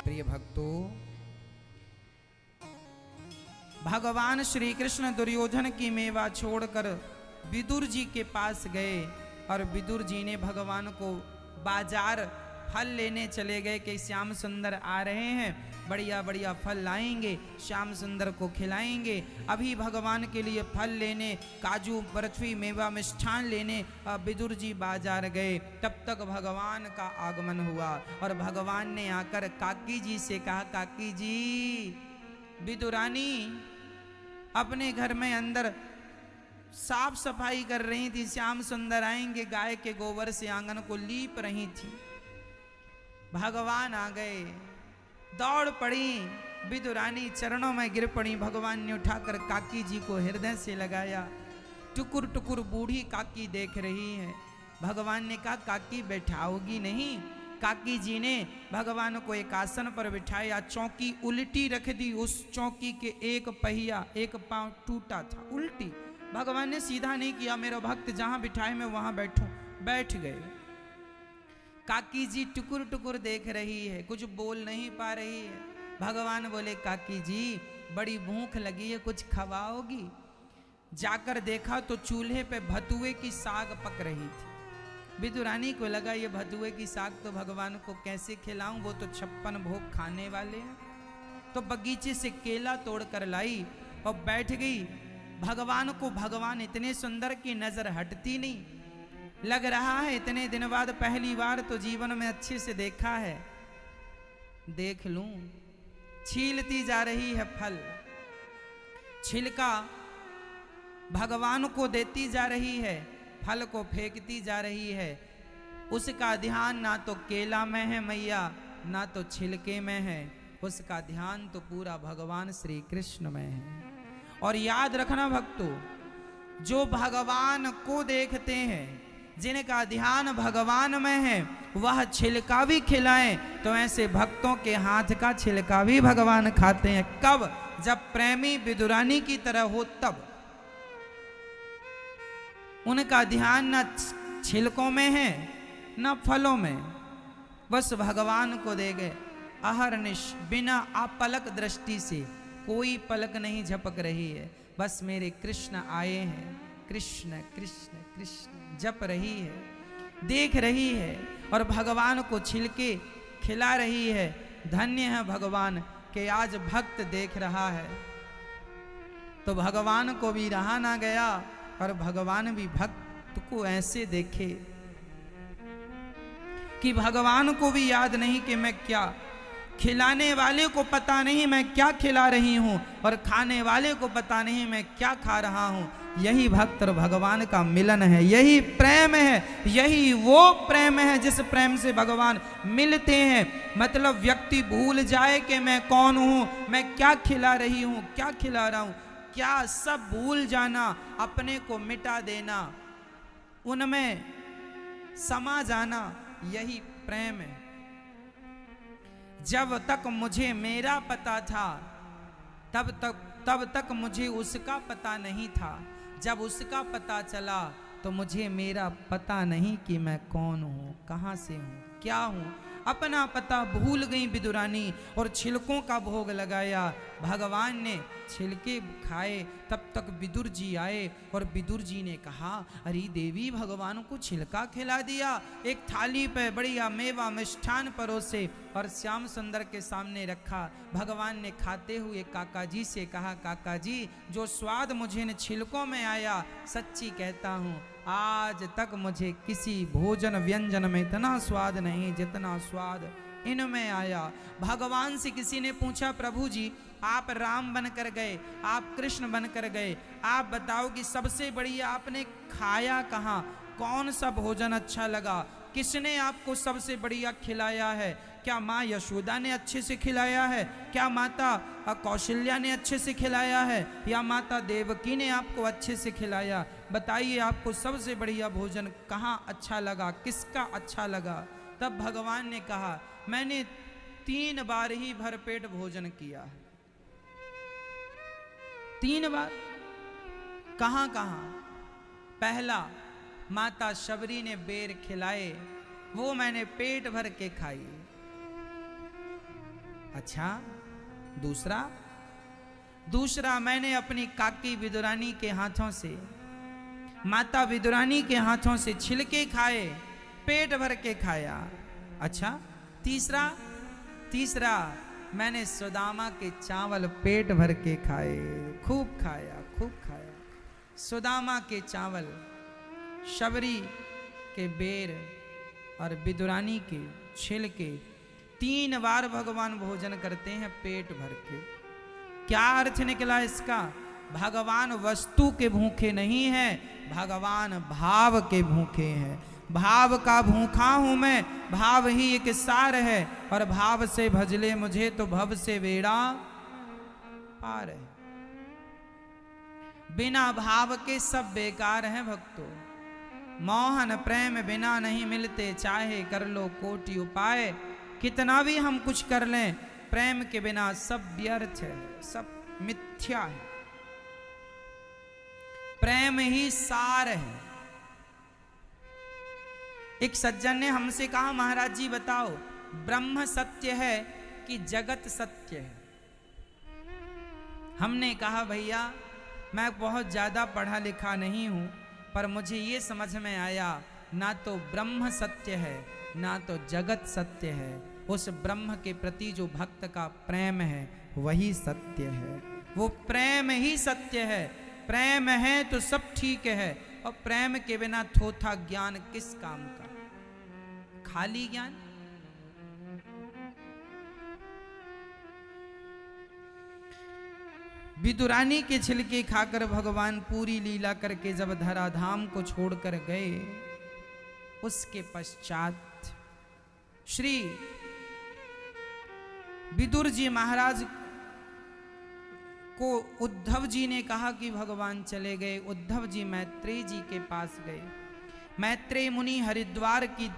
प्रिय भक्तों, भगवान श्री कृष्ण दुर्योधन की मेवा छोड़कर विदुर जी के पास गए और विदुर जी ने भगवान को बाजार फल लेने चले गए कि श्याम सुंदर आ रहे हैं, बढ़िया बढ़िया फल लाएंगे, श्याम सुंदर को खिलाएंगे। अभी भगवान के लिए फल लेने, काजू बर्फी मेवा मिष्ठान लेने विदुर जी बाजार गए। तब तक भगवान का आगमन हुआ और भगवान ने आकर काकी जी से कहा, काकी जी, विदुरानी अपने घर में अंदर साफ सफाई कर रही थी, श्याम सुंदर आएंगे, गाय के गोबर से आंगन को लीप रही थी। भगवान आ गए, दौड़ पड़ी, विदुरानी चरणों में गिर पड़ी। भगवान ने उठाकर काकी जी को हृदय से लगाया। टुकुर टुकुर बूढ़ी काकी देख रही है। भगवान ने कहा, काकी बैठाओगी नहीं? काकी जी ने भगवान को एक आसन पर बिठाया, चौकी उल्टी रख दी। उस चौकी के एक पहिया, एक पांव टूटा था, उल्टी। भगवान ने सीधा नहीं किया, मेरा भक्त जहां बिठाए मैं वहां बैठूं। बैठ गए। काकी जी टुकुर टुकुर देख रही है, कुछ बोल नहीं पा रही है। भगवान बोले, काकी जी बड़ी भूख लगी है, कुछ खवाओगी? जाकर देखा तो चूल्हे पे भतुए की साग पक रही थी। विदुरानी को लगा ये भतुए की साग तो भगवान को कैसे खिलाऊं, वो तो 56 भोग खाने वाले हैं। तो बगीचे से केला तोड़ कर लाई और बैठ गई। भगवान को भगवान इतने सुंदर की नजर हटती नहीं। लग रहा है इतने दिन बाद पहली बार तो जीवन में अच्छे से देखा है, देख लूं। छीलती जा रही है फल, छिलका भगवान को देती जा रही है, फल को फेंकती जा रही है। उसका ध्यान ना तो केला में है मैया, ना तो छिलके में है, उसका ध्यान तो पूरा भगवान श्री कृष्ण में है। और याद रखना भक्तों, जो भगवान को देखते हैं, जिनका ध्यान भगवान में है, वह छिलका भी खिलाएं तो ऐसे भक्तों के हाथ का छिलका भी भगवान खाते हैं। कब? जब प्रेमी विदुरानी की तरह हो तब। उनका ध्यान न छिलकों में है न फलों में, बस भगवान को दे गए। अहरनिश बिना अपलक दृष्टि से, कोई पलक नहीं झपक रही है, बस मेरे कृष्ण आए हैं, कृष्ण कृष्ण कृष्ण जप रही है, देख रही है और भगवान को छिलके खिला रही है। धन्य है भगवान कि आज भक्त देख रहा है। तो भगवान को भी रहा ना गया और भगवान भी भक्त को ऐसे देखे कि भगवान को भी याद नहीं कि मैं क्या, खिलाने वाले को पता नहीं मैं क्या खिला रही हूं और खाने वाले को पता नहीं मैं क्या खा रहा हूं। यही भक्त और भगवान का मिलन है, यही प्रेम है, यही वो प्रेम है जिस प्रेम से भगवान मिलते हैं। मतलब व्यक्ति भूल जाए कि मैं कौन हूं, मैं क्या खिला रही हूं, क्या खिला रहा हूं, क्या सब भूल जाना, अपने को मिटा देना, उनमें समा जाना, यही प्रेम है। जब तक मुझे मेरा पता था तब तक मुझे उसका पता नहीं था। जब उसका पता चला तो मुझे मेरा पता नहीं कि मैं कौन हूँ, कहाँ से हूँ, क्या हूँ। अपना पता भूल गई विदुरानी और छिलकों का भोग लगाया। भगवान ने छिलके खाए, तब तक विदुर जी आए और विदुर जी ने कहा, अरे देवी, भगवान को छिलका खिला दिया। एक थाली पे बढ़िया मेवा मिष्ठान परोसे और श्याम सुंदर के सामने रखा। भगवान ने खाते हुए काका जी से कहा, काका जी, जो स्वाद मुझे इन छिलकों में आया, सच्ची कहता हूँ आज तक मुझे किसी भोजन व्यंजन में इतना स्वाद नहीं जितना स्वाद इनमें आया। भगवान से किसी ने पूछा, प्रभु जी आप राम बनकर गए, आप कृष्ण बनकर गए, आप बताओ कि सबसे बढ़िया आपने खाया कहाँ, कौन सा भोजन अच्छा लगा, किसने आपको सबसे बढ़िया खिलाया है? क्या माँ यशोदा ने अच्छे से खिलाया है? क्या माता कौशल्या ने अच्छे से खिलाया है? या माता देवकी ने आपको अच्छे से खिलाया? बताइए आपको सबसे बढ़िया भोजन कहाँ अच्छा लगा, किसका अच्छा लगा? तब भगवान ने कहा, मैंने 3 बार ही भरपेट भोजन किया है। 3 बार। कहाँ कहाँ? पहला, माता शबरी ने बेर खिलाए वो मैंने पेट भर के खाई। अच्छा, दूसरा मैंने अपनी काकी विदुरानी के हाथों से, माता विदुरानी के हाथों से छिलके खाए, पेट भर के खाया। अच्छा, तीसरा मैंने सुदामा के चावल पेट भर के खाए, खूब खाया। सुदामा के चावल, शबरी के बेर और विदुरानी के छिलके, 3 बार भगवान भोजन करते हैं पेट भर के। क्या अर्थ निकला इसका? भगवान वस्तु के भूखे नहीं हैं, भगवान भाव के भूखे हैं। भाव का भूखा हूं मैं, भाव ही एक सार है, और भाव से भजले मुझे तो भव से बेड़ा पार है। बिना भाव के सब बेकार हैं भक्तों। मोहन प्रेम बिना नहीं मिलते, चाहे कर लो कोटि उपाय। कितना भी हम कुछ कर लें, प्रेम के बिना सब व्यर्थ है, सब मिथ्या है। प्रेम ही सार है। एक सज्जन ने हमसे कहा, महाराज जी बताओ, ब्रह्म सत्य है कि जगत सत्य है? हमने कहा, भैया मैं बहुत ज्यादा पढ़ा लिखा नहीं हूं, पर मुझे ये समझ में आया, ना तो ब्रह्म सत्य है ना तो जगत सत्य है। उस ब्रह्म के प्रति जो भक्त का प्रेम है वही सत्य है। वो प्रेम ही सत्य है। प्रेम है तो सब ठीक है, और प्रेम के बिना थोथा ज्ञान किस काम का? खाली ज्ञान। विदुरानी के छिलके खाकर भगवान पूरी लीला करके जब धराधाम को छोड़कर गए, उसके पश्चात श्री विदुर जी महाराज को उद्धव जी ने कहा कि भगवान चले गए। उद्धव जी मैत्रेय जी के पास गए। मैत्रेय मुनि हरिद्वार की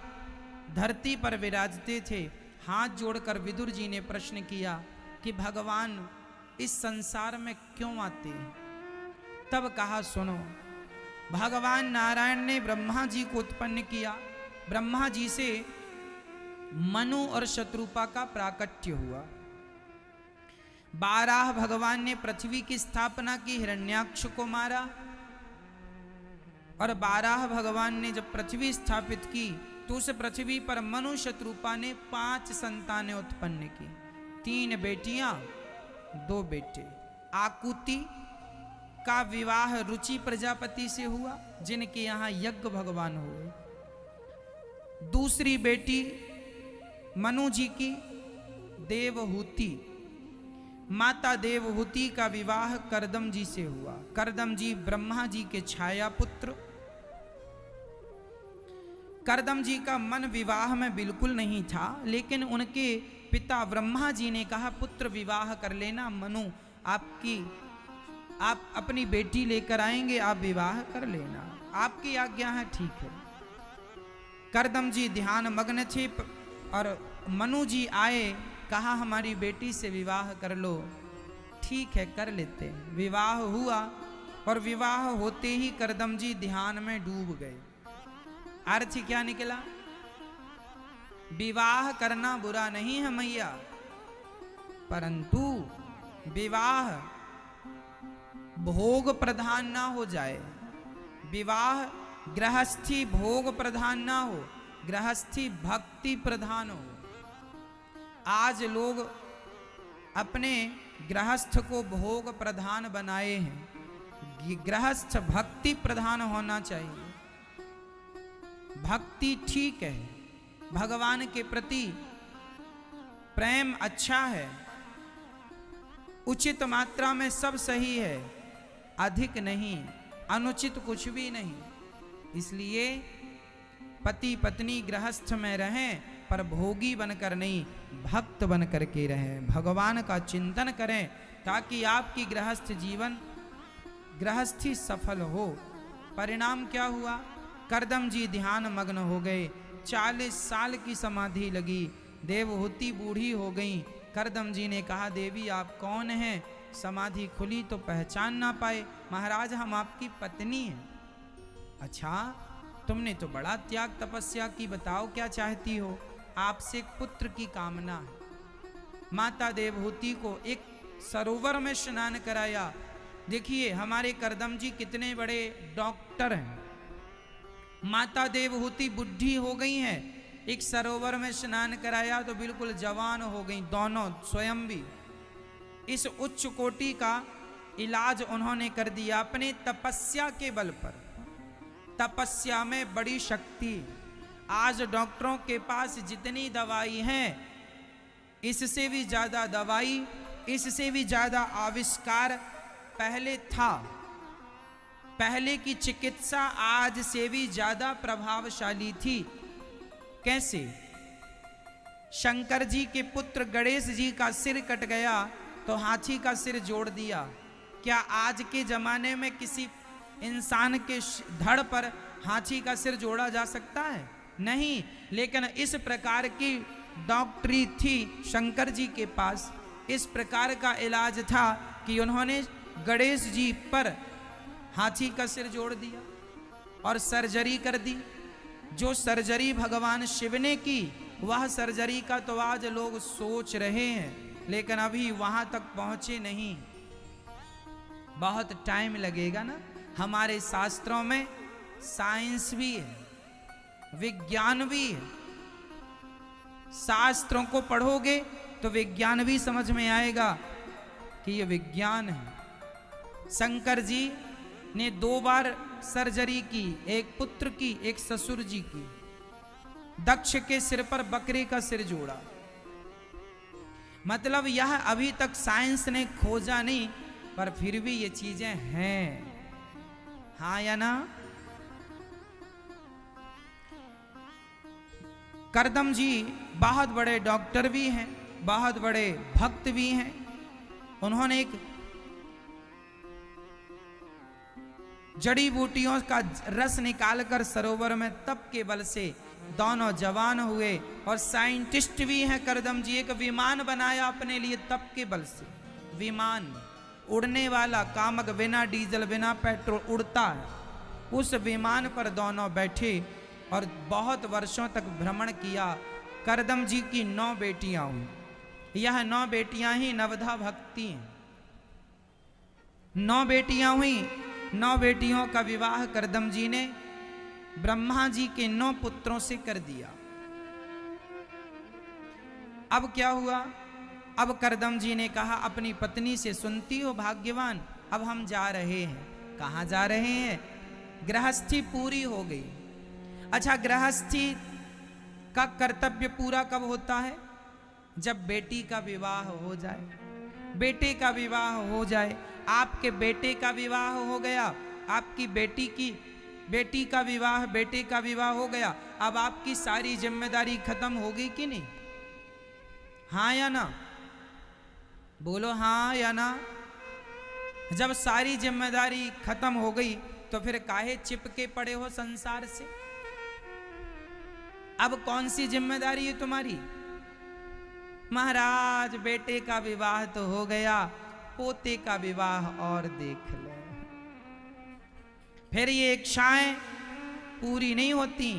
धरती पर विराजते थे। हाथ जोड़कर विदुर जी ने प्रश्न किया कि भगवान इस संसार में क्यों आते हैं? तब कहा, सुनो, भगवान नारायण ने ब्रह्मा जी को उत्पन्न किया। ब्रह्मा जी से मनु और शत्रुपा का प्राकट्य हुआ। 12 भगवान ने पृथ्वी की स्थापना की, हिरण्याक्ष को मारा, और 12 भगवान ने जब पृथ्वी स्थापित की तो उस पृथ्वी पर मनु शत्रुपा ने 5 संतानें उत्पन्न की। 3 बेटियां 2 बेटे। आकुति का विवाह रुचि प्रजापति से हुआ, जिनके यहाँ यज्ञ भगवान हुए। दूसरी बेटी मनु जी की देवहूति, माता देवहूति का विवाह करदम जी से हुआ। करदम जी ब्रह्मा जी के छाया पुत्र। करदम जी का मन विवाह में बिल्कुल नहीं था, लेकिन उनके पिता ब्रह्मा जी ने कहा, पुत्र विवाह कर लेना, मनु आप अपनी बेटी लेकर आएंगे, आप विवाह कर लेना, आपकी आज्ञा है, ठीक है। करदम जी ध्यान मग्न थे, और मनु जी आए, कहा हमारी बेटी से विवाह कर लो। ठीक है, कर लेते हैं। विवाह हुआ, और विवाह होते ही करदम जी ध्यान में डूब गए। अर्थ क्या निकला? विवाह करना बुरा नहीं है मैया, परंतु विवाह भोग प्रधान ना हो जाए। विवाह गृहस्थी भोग प्रधान ना हो, गृहस्थी भक्ति प्रधान हो। आज लोग अपने गृहस्थ को भोग प्रधान बनाए हैं। गृहस्थ भक्ति प्रधान होना चाहिए। भक्ति ठीक है, भगवान के प्रति प्रेम अच्छा है, उचित मात्रा में सब सही है, अधिक नहीं, अनुचित कुछ भी नहीं। इसलिए पति पत्नी गृहस्थ में रहें, पर भोगी बनकर नहीं, भक्त बनकर के रहें। भगवान का चिंतन करें, ताकि आपकी गृहस्थ जीवन, गृहस्थी सफल हो। परिणाम क्या हुआ? करदम जी ध्यान मग्न हो गए। 40 साल की समाधि लगी। देवहूति बूढ़ी हो गई। करदम जी ने कहा, देवी आप कौन हैं? समाधि खुली तो पहचान ना पाए। महाराज हम आपकी पत्नी हैं। अच्छा, तुमने तो बड़ा त्याग तपस्या की, बताओ क्या चाहती हो? आपसे एक पुत्र की कामना है। माता देवहूति को एक सरोवर में स्नान कराया। देखिए हमारे करदम जी कितने बड़े डॉक्टर हैं। माता देवहूति बुढ़ी हो गई हैं, एक सरोवर में स्नान कराया तो बिल्कुल जवान हो गई दोनों स्वयं भी। इस उच्च कोटि का इलाज उन्होंने कर दिया अपने तपस्या के बल पर। तपस्या में बड़ी शक्ति। आज डॉक्टरों के पास जितनी दवाई है, इससे भी ज्यादा दवाई, इससे भी ज्यादा आविष्कार पहले था। पहले की चिकित्सा आज से भी ज्यादा प्रभावशाली थी। कैसे? शंकर जी के पुत्र गणेश जी का सिर कट गया तो हाथी का सिर जोड़ दिया। क्या आज के जमाने में किसी इंसान के धड़ पर हाथी का सिर जोड़ा जा सकता है? नहीं। लेकिन इस प्रकार की डॉक्टरी थी शंकर जी के पास, इस प्रकार का इलाज था कि उन्होंने गणेश जी पर हाथी का सिर जोड़ दिया और सर्जरी कर दी। जो सर्जरी भगवान शिव ने की, वह सर्जरी का तो आज लोग सोच रहे हैं, लेकिन अभी वहां तक पहुंचे नहीं। बहुत टाइम लगेगा ना। हमारे शास्त्रों में साइंस भी है, विज्ञान भी है। शास्त्रों को पढ़ोगे तो विज्ञान भी समझ में आएगा कि ये विज्ञान है। शंकर जी ने 2 बार सर्जरी की, एक पुत्र की, एक ससुर जी की। दक्ष के सिर पर बकरे का सिर जोड़ा। मतलब यह अभी तक साइंस ने खोजा नहीं, पर फिर भी ये चीजें हैं। हाँ या ना? करदम जी बहुत बड़े डॉक्टर भी हैं, बहुत बड़े भक्त भी हैं। उन्होंने एक जड़ी बूटियों का रस निकालकर सरोवर में तप के बल से दोनों जवान हुए। और साइंटिस्ट भी हैं करदम जी। एक विमान बनाया अपने लिए तप के बल से। विमान उड़ने वाला, कामक, बिना डीजल बिना पेट्रोल उड़ता है। उस विमान पर दोनों बैठे और बहुत वर्षों तक भ्रमण किया। करदम जी की 9 बेटियां हुई। यह 9 बेटियां ही नवधा भक्ति हैं। 9 बेटियां हुई। 9 बेटियों का विवाह करदम जी ने ब्रह्मा जी के 9 पुत्रों से कर दिया। अब क्या हुआ? अब करदम जी ने कहा अपनी पत्नी से, सुनती हो भाग्यवान, अब हम जा रहे हैं। कहाँ जा रहे हैं? गृहस्थी पूरी हो गई। अच्छा, गृहस्थी का कर्तव्य पूरा कब होता है? जब बेटी का विवाह हो जाए, बेटे का विवाह हो जाए। आपके बेटे का विवाह हो गया, आपकी बेटी का विवाह, बेटे का विवाह हो गया। अब आपकी सारी जिम्मेदारी खत्म हो गई कि नहीं? हाँ या ना? बोलो हाँ या ना। जब सारी जिम्मेदारी खत्म हो गई तो फिर काहे चिपके पड़े हो संसार से? अब कौन सी जिम्मेदारी है तुम्हारी? महाराज बेटे का विवाह तो हो गया, पोते का विवाह और देख लो। फिर ये इच्छाएं पूरी नहीं होती।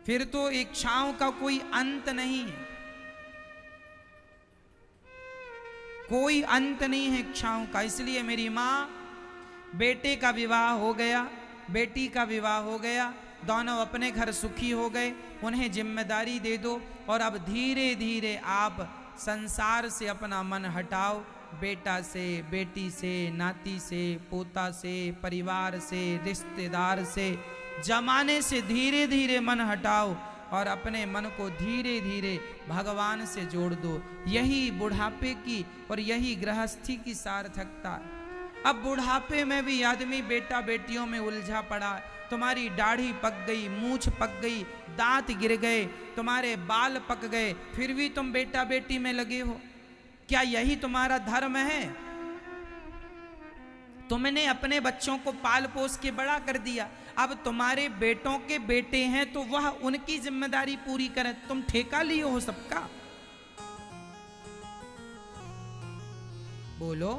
फिर तो इच्छाओं का कोई अंत नहीं है, कोई अंत नहीं है इच्छाओं का। इसलिए मेरी माँ, बेटे का विवाह हो गया, बेटी का विवाह हो गया, दोनों अपने घर सुखी हो गए, उन्हें जिम्मेदारी दे दो। और अब धीरे धीरे आप संसार से अपना मन हटाओ। बेटा से, बेटी से, नाती से, पोता से, परिवार से, रिश्तेदार से, जमाने से धीरे धीरे मन हटाओ और अपने मन को धीरे धीरे भगवान से जोड़ दो। यही बुढ़ापे की और यही गृहस्थी की सार्थकता है। अब बुढ़ापे में भी आदमी बेटा बेटियों में उलझा पड़ा। तुम्हारी दाढ़ी पक गई, मूछ पक गई, दांत गिर गए, तुम्हारे बाल पक गए, फिर भी तुम बेटा बेटी में लगे हो। क्या यही तुम्हारा धर्म है? तुमने अपने बच्चों को पाल पोस के बड़ा कर दिया। अब तुम्हारे बेटों के बेटे हैं तो वह उनकी जिम्मेदारी पूरी करें। तुम ठेका लिए हो सबका। बोलो।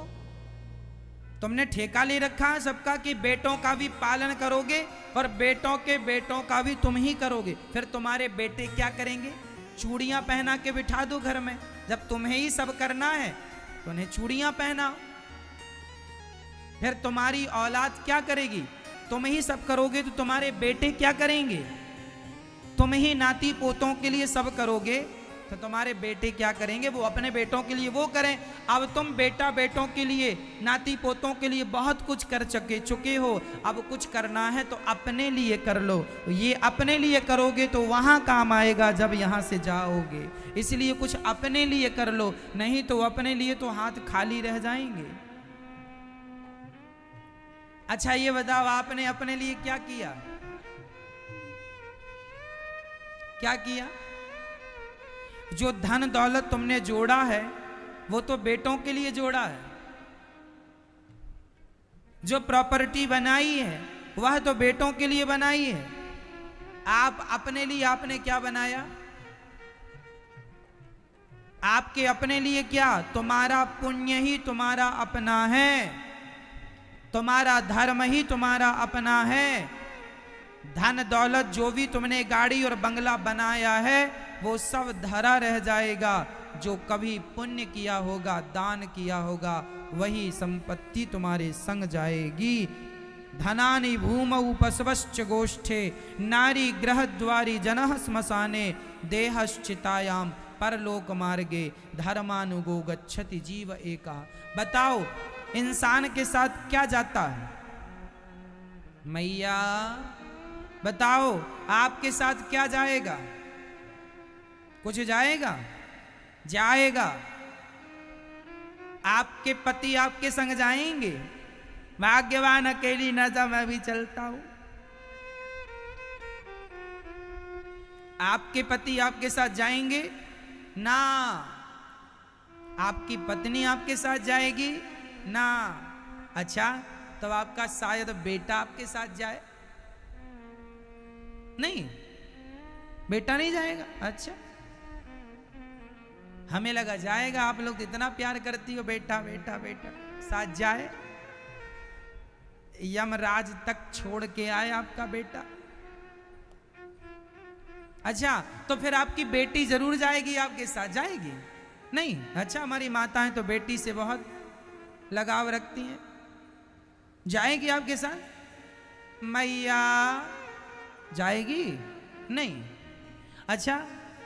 तुमने ठेका ले रखा है सबका कि बेटों का भी पालन करोगे और बेटों के बेटों का भी तुम ही करोगे। फिर तुम्हारे बेटे क्या करेंगे? चूड़ियां पहना के बिठा दो घर में। जब तुम्हें ही सब करना है तो उन्हें चूड़ियां पहनाओ। फिर तुम्हारी औलाद क्या करेगी? तुम ही सब करोगे तो तुम्हारे बेटे क्या करेंगे? तुम ही नाती पोतों के लिए सब करोगे तो तुम्हारे बेटे क्या करेंगे? वो अपने बेटों के लिए वो करें। अब तुम बेटा बेटों के लिए, नाती पोतों के लिए बहुत कुछ कर चुके हो। अब कुछ करना है तो अपने लिए कर लो। ये अपने लिए करोगे तो वहां काम आएगा जब यहां से जाओगे। इसलिए कुछ अपने लिए कर लो, नहीं तो अपने लिए तो हाथ खाली रह जाएंगे। अच्छा ये बताओ, आपने अपने लिए क्या किया? क्या किया? जो धन दौलत तुमने जोड़ा है वो तो बेटों के लिए जोड़ा है। जो प्रॉपर्टी बनाई है वह तो बेटों के लिए बनाई है। आप अपने लिए आपने क्या बनाया? आपके अपने लिए क्या? तुम्हारा पुण्य ही तुम्हारा अपना है, तुम्हारा धर्म ही तुम्हारा अपना है। धन दौलत जो भी तुमने गाड़ी और बंगला बनाया है वो सब धरा रह जाएगा। जो कभी पुण्य किया होगा, दान किया होगा, वही संपत्ति तुम्हारे संग जाएगी। धनानि भूमौ पशवश्च गोष्ठे नारी ग्रह द्वारी जनः श्मशाने देहश्चितायाम परलोक मार्गे धर्मानुगो गच्छति जीव एका। बताओ इंसान के साथ क्या जाता है? मैया बताओ आपके साथ क्या जाएगा? कुछ जाएगा? जाएगा। आपके पति आपके संग जाएंगे? भाग्यवान अकेली न जा, मैं भी चलता हूं। आपके पति आपके साथ जाएंगे ना? आपकी पत्नी आपके साथ जाएगी ना? अच्छा तो आपका शायद बेटा आपके साथ जाए? नहीं, बेटा नहीं जाएगा। अच्छा हमें लगा जाएगा। आप लोग इतना प्यार करती हो, बेटा बेटा बेटा साथ जाए। यमराज तक छोड़ के आए आपका बेटा। अच्छा तो फिर आपकी बेटी जरूर जाएगी आपके साथ? जाएगी नहीं। अच्छा हमारी माताएं तो बेटी से बहुत लगाव रखती हैं, जाएगी आपके साथ? मैया जाएगी नहीं। अच्छा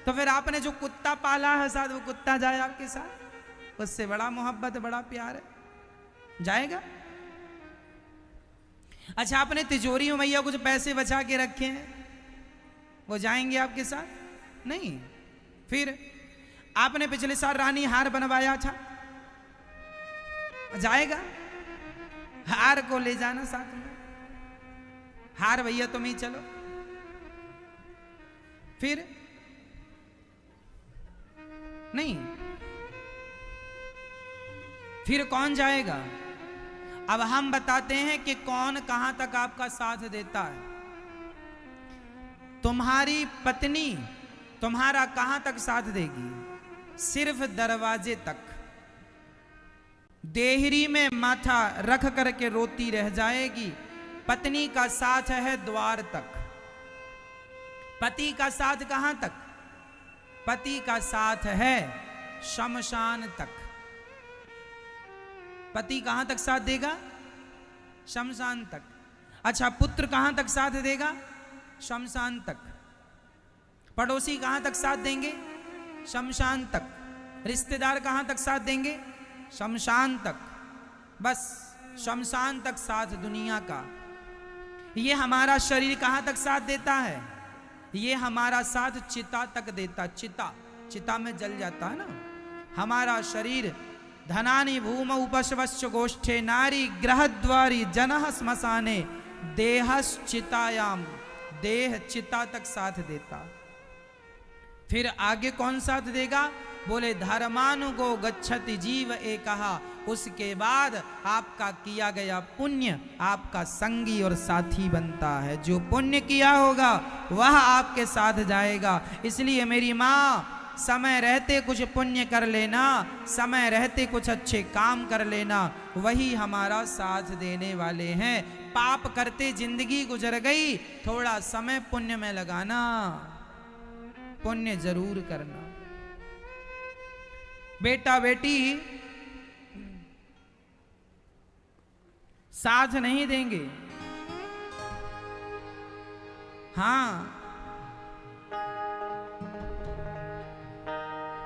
तो फिर आपने जो कुत्ता पाला है साथ, वो कुत्ता जाए आपके साथ? उससे बड़ा मोहब्बत बड़ा प्यार है, जाएगा? अच्छा आपने तिजोरी में मैया कुछ पैसे बचा के रखे हैं, वो जाएंगे आपके साथ? नहीं। फिर आपने पिछले साल रानी हार बनवाया था, जाएगा? हार को ले जाना साथ में। हार भैया तुम ही चलो। फिर नहीं। फिर कौन जाएगा? अब हम बताते हैं कि कौन कहां तक आपका साथ देता है। तुम्हारी पत्नी तुम्हारा कहां तक साथ देगी? सिर्फ दरवाजे तक। देहरी में माथा रख करके रोती रह जाएगी। पत्नी का साथ है द्वार तक। पति का साथ कहां तक? पति का साथ है शमशान तक। पति कहां तक साथ देगा? शमशान तक। अच्छा पुत्र कहां तक साथ देगा? शमशान तक। पड़ोसी कहां तक साथ देंगे? शमशान तक। रिश्तेदार कहां तक साथ देंगे? शमशान तक। बस शमशान तक साथ दुनिया का। ये हमारा शरीर कहां तक साथ देता है? ये हमारा साथ चिता तक देता। चिता में जल जाता है ना हमारा शरीर। धनानि भूमौ पशवश्च गोष्ठे नारी ग्रहद्वारी जनः श्मशाने देहश्चितायाम। देह चिता तक साथ देता। फिर आगे कौन साथ देगा? बोले धर्मानुगो गच्छति जीव एकहा। उसके बाद आपका किया गया पुण्य आपका संगी और साथी बनता है। जो पुण्य किया होगा वह आपके साथ जाएगा। इसलिए मेरी माँ समय रहते कुछ पुण्य कर लेना, समय रहते कुछ अच्छे काम कर लेना, वही हमारा साथ देने वाले हैं। पाप करते जिंदगी गुजर गई, थोड़ा समय पुण्य में लगाना, पुण्य जरूर करना। बेटा बेटी साथ नहीं देंगे, हाँ